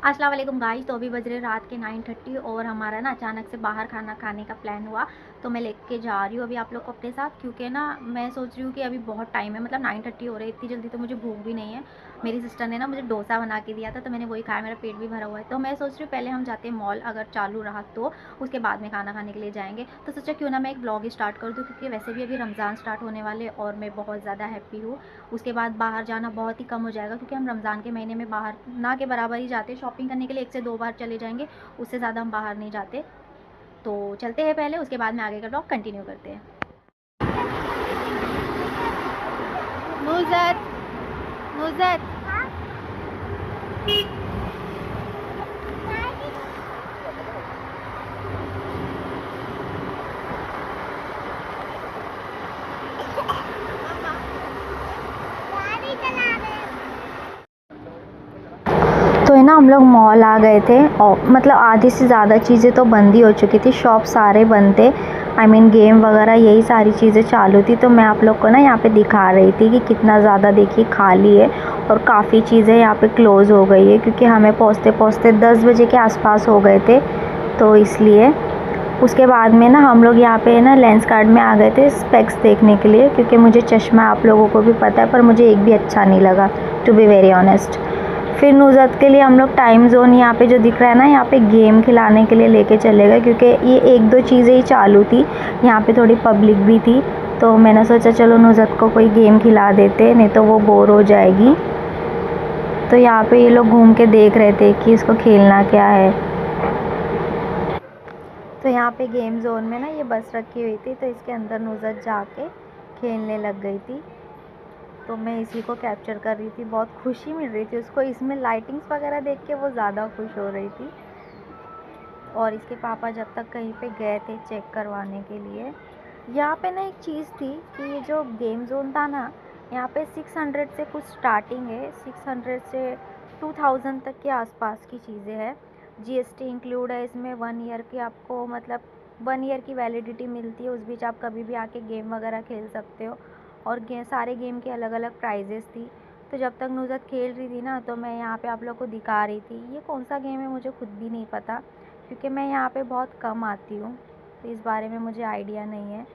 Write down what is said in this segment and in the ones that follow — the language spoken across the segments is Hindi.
अस्सलाम वालेकुम गाइस। तो अभी बज रहे रात के 9:30 और हमारा ना अचानक से बाहर खाना खाने का प्लान हुआ। तो मैं लेके जा रही हूँ अभी आप लोग को अपने साथ, क्योंकि ना मैं सोच रही हूँ कि अभी बहुत टाइम है, मतलब 9:30 हो रहे, इतनी जल्दी तो मुझे भूख भी नहीं है। मेरी सिस्टर ने ना मुझे डोसा बना के दिया था तो मैंने वही खाया, मेरा पेट भी भरा हुआ है। तो मैं सोच रही हूँ पहले हम जाते हैं मॉल, अगर चालू रहा तो उसके बाद में खाना खाने के लिए जाएंगे। तो सोचा क्यों ना मैं एक ब्लॉग स्टार्ट कर दूँ, क्योंकि वैसे भी अभी रमज़ान स्टार्ट होने वाले और मैं बहुत ज़्यादा हैप्पी हूँ। उसके बाद बाहर जाना बहुत ही कम हो जाएगा, क्योंकि हम रमज़ान के महीने में बाहर ना के बराबर ही जाते, शॉपिंग करने के लिए 1 से 2 बार चले जाएंगे, उससे ज़्यादा हम बाहर नहीं जाते। तो चलते हैं पहले, उसके बाद में आगे का ब्लॉग कंटिन्यू करते हैं। नुज़त, नुज़त, तो है ना हम लोग मॉल आ गए थे और मतलब आधी से ज़्यादा चीज़ें तो बंद ही हो चुकी थी, शॉप सारे बंद थे। आई मीन गेम वगैरह यही सारी चीज़ें चालू थी। तो मैं आप लोग को ना यहाँ पे दिखा रही थी कि कितना ज़्यादा देखिए खाली है और काफ़ी चीज़ें यहाँ पे क्लोज़ हो गई है, क्योंकि हमें पहुँचते पहुँचते 10 बजे के आसपास हो गए थे, तो इसलिए। उसके बाद में ना हम लोग यहाँ पे ना लेंस कार्ड में आ गए थे स्पेक्स देखने के लिए, क्योंकि मुझे चश्मा आप लोगों को भी पता है पर मुझे एक भी अच्छा नहीं लगा, टू बी वेरी ऑनेस्ट। फिर नुज़त के लिए हम लोग टाइम जोन यहाँ पे जो दिख रहा है ना, यहाँ पे गेम खिलाने के लिए लेके चले गए, क्योंकि ये 1-2 चीज़ें ही चालू थी, यहाँ पे थोड़ी पब्लिक भी थी। तो मैंने सोचा चलो नुज़त को कोई गेम खिला देते, नहीं तो वो बोर हो जाएगी। तो यहाँ पे ये लोग घूम के देख रहे थे कि इसको खेलना क्या है। तो यहाँ पे गेम जोन में ना ये बस रखी हुई थी, तो इसके अंदर नुज़त जाके खेलने लग गई थी। तो मैं इसी को कैप्चर कर रही थी, बहुत खुशी मिल रही थी उसको, इसमें लाइटिंग्स वगैरह देख के वो ज़्यादा खुश हो रही थी। और इसके पापा जब तक कहीं पे गए थे चेक करवाने के लिए। यहाँ पे ना एक चीज़ थी कि ये जो गेम जोन था ना, यहाँ पे 600 से कुछ स्टार्टिंग है, 600 से 2000 तक के आसपास की चीज़ें हैं। जीएसटी इंक्लूड है इसमें, 1 ईयर की आपको मतलब 1 ईयर की वैलिडिटी मिलती है, उस बीच आप कभी भी आके गेम वगैरह खेल सकते हो। और सारे गेम के अलग अलग प्राइजेस थी। तो जब तक नुज़त खेल रही थी ना, तो मैं यहाँ पे आप लोग को दिखा रही थी। ये कौन सा गेम है मुझे खुद भी नहीं पता, क्योंकि मैं यहाँ पे बहुत कम आती हूँ, तो इस बारे में मुझे आइडिया नहीं है।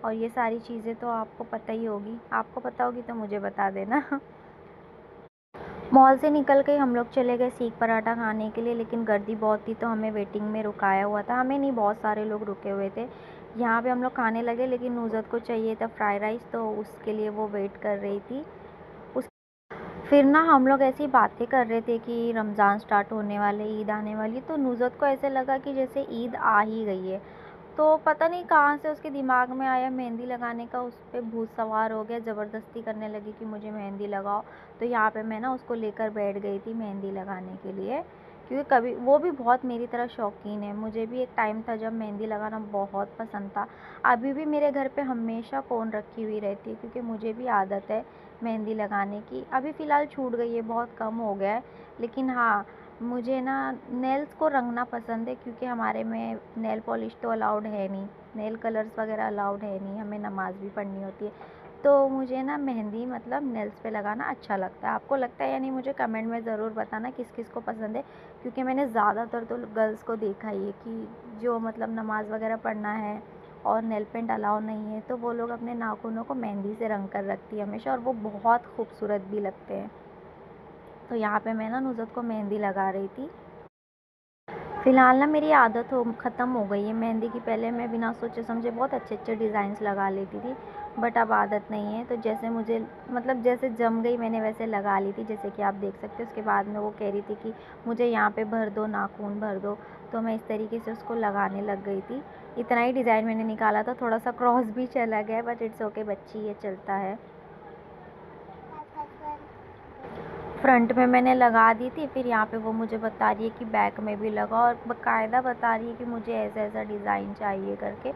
और ये सारी चीज़ें तो आपको पता ही होगी, आपको पता होगी तो मुझे बता देना। मॉल से निकल के हम लोग चले गए सीख पराठा खाने के लिए, लेकिन गर्दी बहुत थी तो हमें वेटिंग में रुकाया हुआ था। हमें नहीं, बहुत सारे लोग रुके हुए थे। यहाँ पे हम लोग खाने लगे, लेकिन नुज़त को चाहिए था फ्राइड राइस, तो उसके लिए वो वेट कर रही थी। फिर ना हम लोग ऐसी बातें कर रहे थे कि रमज़ान स्टार्ट होने वाले, ईद आने वाली, तो नुज़त को ऐसे लगा कि जैसे ईद आ ही गई है। तो पता नहीं कहाँ से उसके दिमाग में आया मेहंदी लगाने का, उस पर भूत सवार हो गया, ज़बरदस्ती करने लगी कि मुझे मेहंदी लगाओ। तो यहाँ पे मैं ना उसको लेकर बैठ गई थी मेहंदी लगाने के लिए, क्योंकि कभी वो भी बहुत मेरी तरह शौकीन है। मुझे भी एक टाइम था जब मेहंदी लगाना बहुत पसंद था। अभी भी मेरे घर पे हमेशा कोन रखी हुई रहती है, क्योंकि मुझे भी आदत है मेहंदी लगाने की। अभी फ़िलहाल छूट गई है, बहुत कम हो गया है। लेकिन हाँ, मुझे ना नेल्स को रंगना पसंद है, क्योंकि हमारे में नेल पॉलिश तो अलाउड है नहीं, नेल कलर्स वगैरह अलाउड है नहीं, हमें नमाज़ भी पढ़नी होती है। तो मुझे ना मेहंदी मतलब नेल्स पे लगाना अच्छा लगता है। आपको लगता है या नहीं मुझे कमेंट में ज़रूर बताना किस किस को पसंद है, क्योंकि मैंने ज़्यादातर तो गर्ल्स को देखा ही है कि जो मतलब नमाज़ वगैरह पढ़ना है और नेल पेंट अलाउ नहीं है, तो वो लोग अपने नाखूनों को मेहंदी से रंग कर रखती है हमेशा, और वो बहुत खूबसूरत भी लगते हैं। तो यहाँ पे मैं ना नुज़त को मेहंदी लगा रही थी। फ़िलहाल ना मेरी आदत ख़त्म हो गई है मेहंदी की। पहले मैं बिना सोचे समझे बहुत अच्छे अच्छे डिज़ाइंस लगा लेती थी, बट अब आदत नहीं है। तो जैसे मुझे मतलब जैसे जम गई मैंने वैसे लगा ली थी, जैसे कि आप देख सकते हो। उसके बाद में वो कह रही थी कि मुझे यहाँ पे भर दो, नाखून भर दो, तो मैं इस तरीके से उसको लगाने लग गई थी। इतना ही डिज़ाइन मैंने निकाला था, थोड़ा सा क्रॉस भी चला गया, बट इट्स ओके, बच्ची ये चलता है। फ्रंट में मैंने लगा दी थी, फिर यहाँ पे वो मुझे बता रही है कि बैक में भी लगा, और बाकायदा बता रही है कि मुझे ऐसा ऐसा डिज़ाइन चाहिए करके,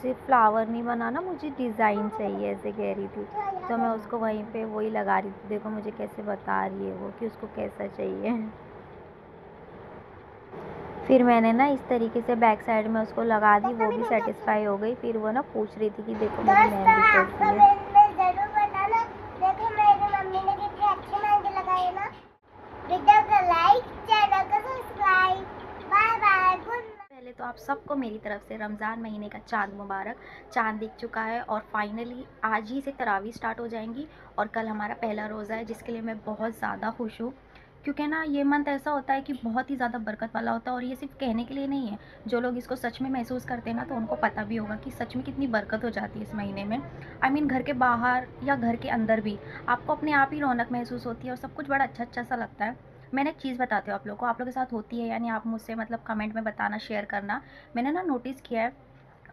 सिर्फ फ्लावर नहीं बनाना, मुझे डिज़ाइन चाहिए, ऐसे कह रही थी। तो मैं उसको वहीं पे वही लगा रही थी। देखो मुझे कैसे बता रही है वो कि उसको कैसा चाहिए। फिर मैंने ना इस तरीके से बैक साइड में उसको लगा दी, वो भी सेटिस्फाई हो गई। फिर वो ना पूछ रही थी कि देखो मेरी मेहंदी कैसी है। देखो मेरी मम्मी ने कितनी अच्छी मेहंदी लगाई है ना। वीडियो को लाइक, चैनल को सबको मेरी तरफ से रमज़ान महीने का चाँद मुबारक। चाँद दिख चुका है और फाइनली आज ही से तरावी स्टार्ट हो जाएंगी और कल हमारा पहला रोज़ा है, जिसके लिए मैं बहुत ज़्यादा खुश हूँ। क्योंकि ना ये मंथ ऐसा होता है कि बहुत ही ज़्यादा बरकत वाला होता है, और ये सिर्फ कहने के लिए नहीं है। जो लोग इसको सच में महसूस करते हैं ना, तो उनको पता भी होगा कि सच में कितनी बरकत हो जाती है इस महीने में। आई मीन घर के बाहर या घर के अंदर भी आपको अपने आप ही रौनक महसूस होती है और सब कुछ बड़ा अच्छा अच्छा सा लगता है। मैंने एक चीज़ बताती हूँ आप लोग को, आप लोग के साथ होती है यानी आप मुझसे मतलब कमेंट में बताना, शेयर करना। मैंने ना नोटिस किया है,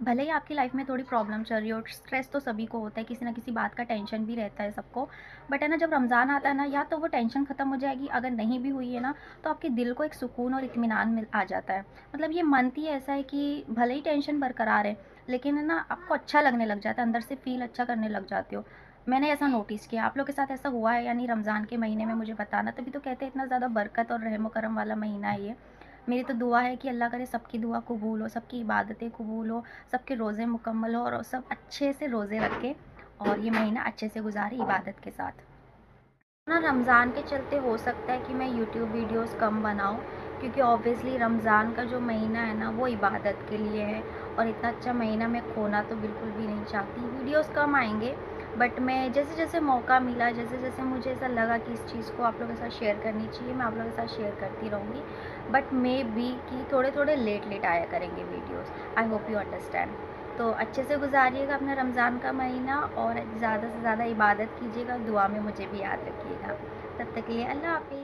भले ही आपकी लाइफ में थोड़ी प्रॉब्लम चल रही हो, स्ट्रेस तो सभी को होता है, किसी ना किसी बात का टेंशन भी रहता है सबको। बट है ना, जब रमज़ान आता है ना, या तो वो टेंशन ख़त्म हो जाएगी, अगर नहीं भी हुई है ना, तो आपके दिल को एक सुकून और इत्मीनान मिल आ जाता है। मतलब ये मंथ ही ऐसा है कि भले ही टेंशन बरकरार है, लेकिन है ना, आपको अच्छा लगने लग जाता है, अंदर से फील अच्छा करने लग जाते हो। मैंने ऐसा नोटिस किया, आप लोग के साथ ऐसा हुआ है या नहीं? रमज़ान के महीने में मुझे बताना। तभी तो कहते हैं इतना ज़्यादा बरकत और रहम करम वाला महीना है ये। मेरी तो दुआ है कि अल्लाह करे सबकी दुआ कबूल हो, सबकी इबादतें कबूल हो, सबके रोज़े मुकम्मल हो और सब अच्छे से रोज़े रखें और ये महीना अच्छे से गुजारे इबादत के साथ। ना रमज़ान के चलते हो सकता है कि मैं यूट्यूब वीडियोस कम बनाऊं, क्योंकि ऑब्वियसली रमज़ान का जो महीना है ना, वो इबादत के लिए है और इतना अच्छा महीना मैं खोना तो बिल्कुल भी नहीं चाहती। वीडियोस कम आएंगे, बट मैं जैसे जैसे मौका मिला, जैसे जैसे मुझे ऐसा लगा कि इस चीज़ को आप लोगों के साथ शेयर करनी चाहिए, मैं आप लोगों के साथ शेयर करती रहूँगी। बट मे बी कि थोड़े थोड़े लेट लेट आया करेंगे videos. I hope you understand. तो अच्छे से गुजारिएगा अपना रमज़ान का महीना और ज़्यादा से ज़्यादा इबादत कीजिएगा, दुआ में मुझे भी याद रखिएगा। तब तक के लिए अल्लाह हाफ़िज़।